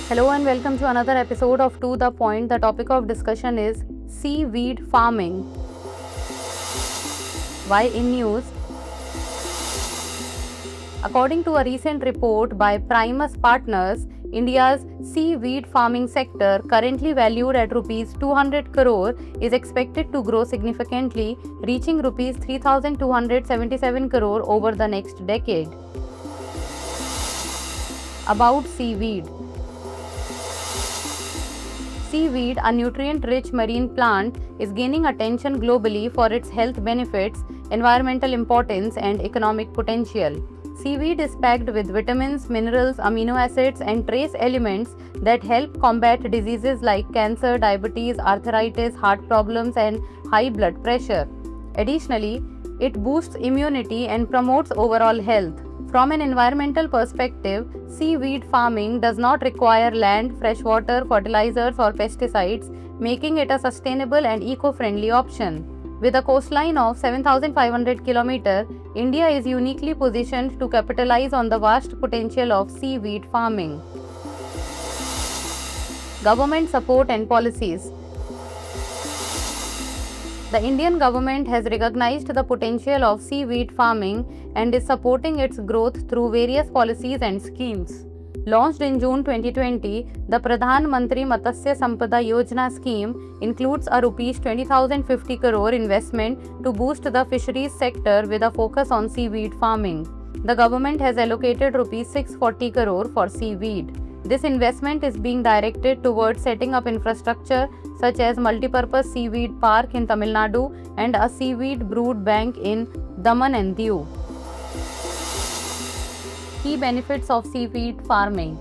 Hello and welcome to another episode of To The Point. The topic of discussion is seaweed farming. Why in news? According to a recent report by Primus Partners, India's seaweed farming sector, currently valued at rupees 200 crore, is expected to grow significantly, reaching rupees 3,277 crore over the next decade. About seaweed. Seaweed, a nutrient-rich marine plant, is gaining attention globally for its health benefits, environmental importance, and economic potential. Seaweed is packed with vitamins, minerals, amino acids, and trace elements that help combat diseases like cancer, diabetes, arthritis, heart problems, and high blood pressure. Additionally, it boosts immunity and promotes overall health. From an environmental perspective, seaweed farming does not require land, freshwater, fertilizers, or pesticides, making it a sustainable and eco-friendly option. With a coastline of 7,500 km, India is uniquely positioned to capitalize on the vast potential of seaweed farming. Government support and policies. The Indian government has recognized the potential of seaweed farming and is supporting its growth through various policies and schemes. Launched in June 2020, the Pradhan Mantri Matsya Sampada Yojana scheme includes a Rs 20,050 crore investment to boost the fisheries sector with a focus on seaweed farming. The government has allocated Rs 640 crore for seaweed. This investment is being directed towards setting up infrastructure such as multipurpose seaweed park in Tamil Nadu and a seaweed brood bank in Daman and Diu. Key benefits of seaweed farming.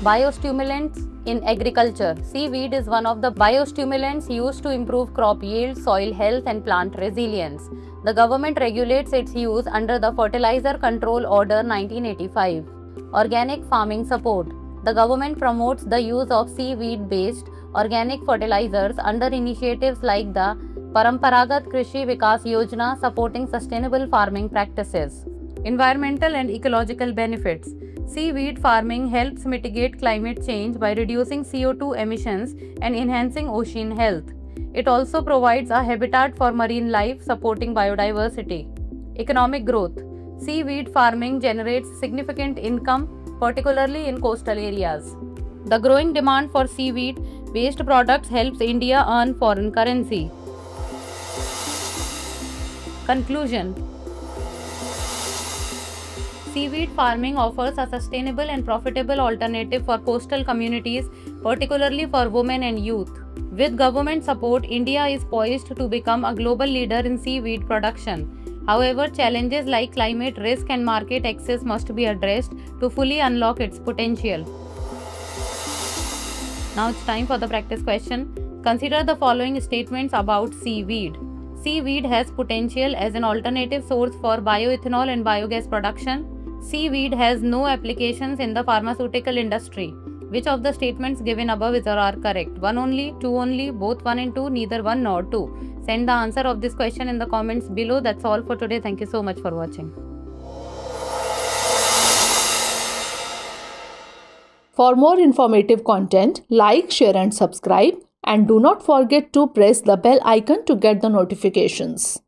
Biostimulants in agriculture. Seaweed is one of the biostimulants used to improve crop yield, soil health, and plant resilience. The government regulates its use under the Fertilizer Control Order 1985. Organic farming support. The government promotes the use of seaweed-based organic fertilizers under initiatives like the Paramparagat Krishi Vikas Yojana, supporting sustainable farming practices. Environmental and ecological benefits. Seaweed farming helps mitigate climate change by reducing CO2 emissions and enhancing ocean health. It also provides a habitat for marine life, supporting biodiversity. Economic growth. Seaweed farming generates significant income, particularly in coastal areas. The growing demand for seaweed-based products helps India earn foreign currency. Conclusion. Seaweed farming offers a sustainable and profitable alternative for coastal communities, particularly for women and youth. With government support, India is poised to become a global leader in seaweed production. However, challenges like climate risk and market access must be addressed to fully unlock its potential. Now it's time for the practice question. Consider the following statements about seaweed. Seaweed has potential as an alternative source for bioethanol and biogas production. Seaweed has no applications in the pharmaceutical industry. Which of the statements given above are correct? 1 only, 2 only, both 1 and 2, neither 1 nor 2. Send the answer of this question in the comments below. That's all for today. Thank you so much for watching. For more informative content, like, share and subscribe, and do not forget to press the bell icon to get the notifications.